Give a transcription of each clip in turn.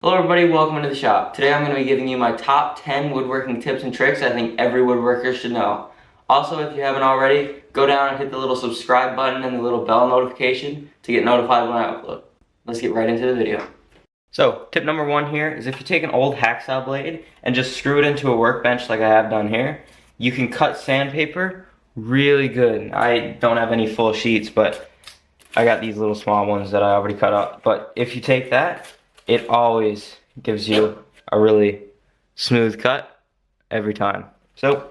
Hello everybody, welcome into the shop. Today I'm going to be giving you my top 10 woodworking tips and tricks I think every woodworker should know. Also, if you haven't already, go down and hit the little subscribe button and the little bell notification to get notified when I upload. Let's get right into the video. So, tip number one here is if you take an old hacksaw blade and just screw it into a workbench like I have done here, you can cut sandpaper really good. I don't have any full sheets, but I got these little small ones that I already cut up. But if you take that, it always gives you a really smooth cut every time. So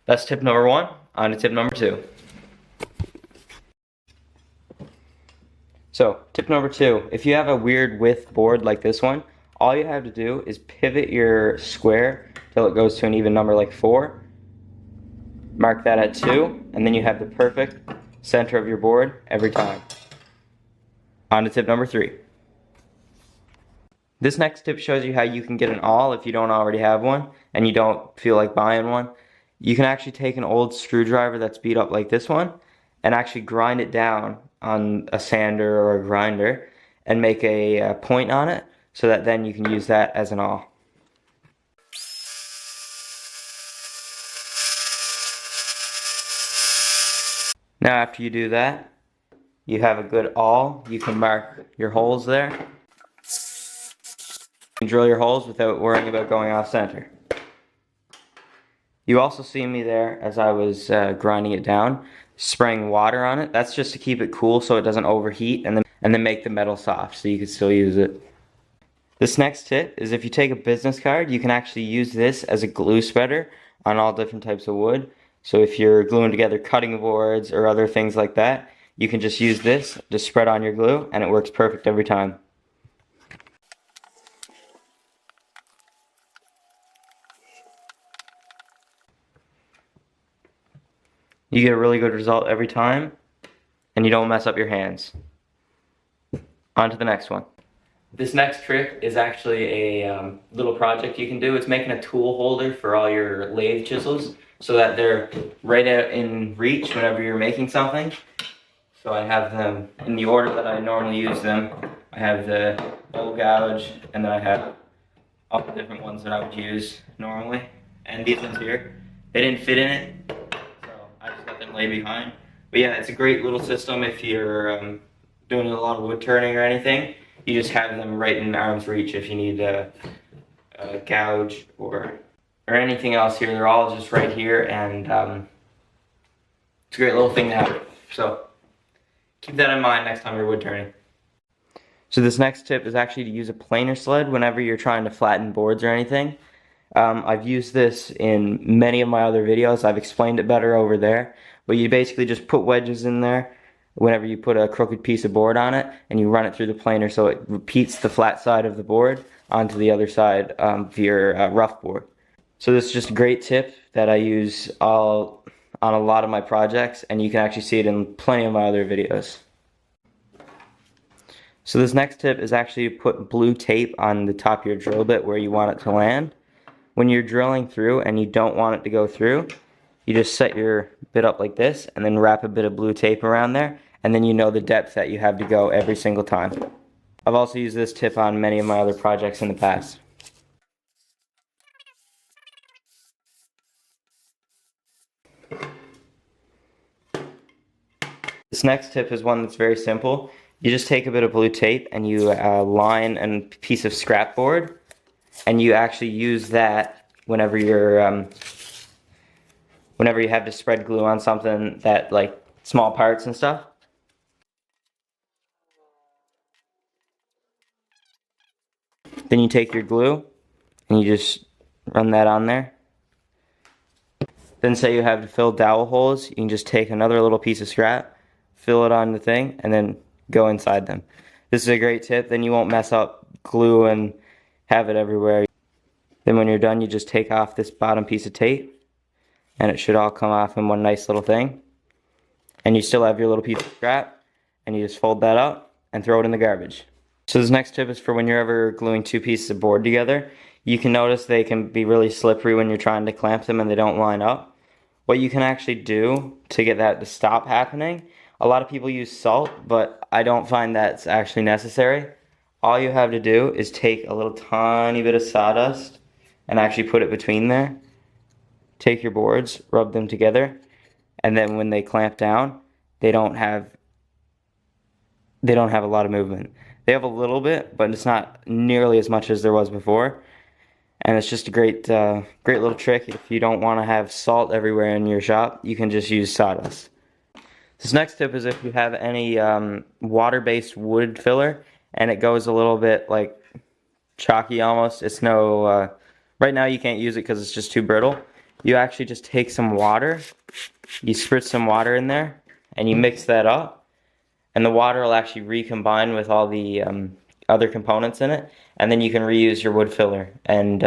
that's tip number one. On to tip number two. So tip number two, if you have a weird width board like this one, all you have to do is pivot your square till it goes to an even number like 4. Mark that at 2, and then you have the perfect center of your board every time. On to tip number 3. This next tip shows you how you can get an awl if you don't already have one and you don't feel like buying one. You can actually take an old screwdriver that's beat up like this one and actually grind it down on a sander or a grinder and make a point on it so that then you can use that as an awl. Now after you do that, you have a good awl. You can mark your holes there. You can drill your holes without worrying about going off center. You also see me there as I was grinding it down, spraying water on it. That's just to keep it cool so it doesn't overheat and then make the metal soft so you can still use it. This next tip is if you take a business card, you can actually use this as a glue spreader on all different types of wood. So if you're gluing together cutting boards or other things like that, you can just use this to spread on your glue and it works perfect every time. You get a really good result every time, and you don't mess up your hands. On to the next one. This next trick is actually a little project you can do. It's making a tool holder for all your lathe chisels so that they're right out in reach whenever you're making something. So I have them in the order that I normally use them. I have the bowl gouge, and then I have all the different ones that I would use normally. And these ones here, they didn't fit in it. I just got them laid behind. But yeah, it's a great little system if you're doing a lot of wood turning or anything. You just have them right in arm's reach if you need a gouge or anything else here. They're all just right here, and it's a great little thing to have. So keep that in mind next time you're wood turning. So this next tip is actually to use a planer sled whenever you're trying to flatten boards or anything. I've used this in many of my other videos. I've explained it better over there. But you basically just put wedges in there whenever you put a crooked piece of board on it, and you run it through the planer so it repeats the flat side of the board onto the other side of your rough board. So this is just a great tip that I use on a lot of my projects, and you can actually see it in plenty of my other videos. So this next tip is actually to put blue tape on the top of your drill bit where you want it to land. When you're drilling through and you don't want it to go through, you just set your bit up like this and then wrap a bit of blue tape around there, and then you know the depth that you have to go every single time. I've also used this tip on many of my other projects in the past. This next tip is one that's very simple. You just take a bit of blue tape and you line a piece of scrap board, and you actually use that whenever you're whenever you have to spread glue on something that, like small parts and stuff. Then you take your glue and you just run that on there. Then say you have to fill dowel holes, you can just take another little piece of scrap, fill it on the thing, and then go inside them. This is a great tip, then you won't mess up glue and have it everywhere. Then when you're done, you just take off this bottom piece of tape, and it should all come off in one nice little thing. And you still have your little piece of scrap, and you just fold that up and throw it in the garbage. So this next tip is for when you're ever gluing two pieces of board together. You can notice they can be really slippery when you're trying to clamp them and they don't line up. What you can actually do to get that to stop happening, a lot of people use salt, but I don't find that's actually necessary. all you have to do is take a little tiny bit of sawdust and actually put it between there. Take your boards, rub them together, and then when they clamp down, they don't have a lot of movement. They have a little bit, but it's not nearly as much as there was before. And it's just a great great little trick. If you don't want to have salt everywhere in your shop, you can just use sawdust. This next tip is if you have any water-based wood filler and it goes a little bit like chalky almost. It's no, right now you can't use it because it's just too brittle. You actually just take some water, you spritz some water in there, and you mix that up. And the water will actually recombine with all the other components in it, and then you can reuse your wood filler, and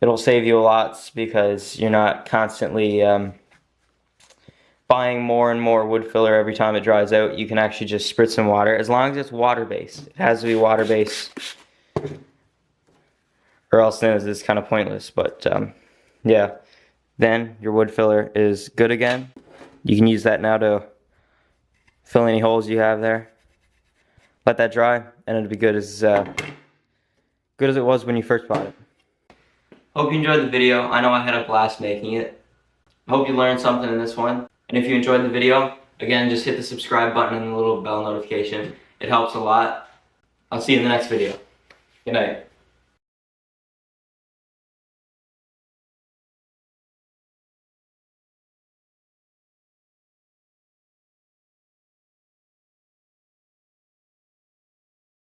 it'll save you a lot because you're not constantly buying more and more wood filler every time it dries out. You can actually just spritz some water, as long as it's water-based. It has to be water-based, or else then it's kind of pointless. But yeah, then your wood filler is good again. You can use that now to fill any holes you have there. Let that dry, and it'll be good as it was when you first bought it. Hope you enjoyed the video. I know I had a blast making it. I hope you learned something in this one. And if you enjoyed the video, again, just hit the subscribe button and the little bell notification. It helps a lot. I'll see you in the next video. Good night.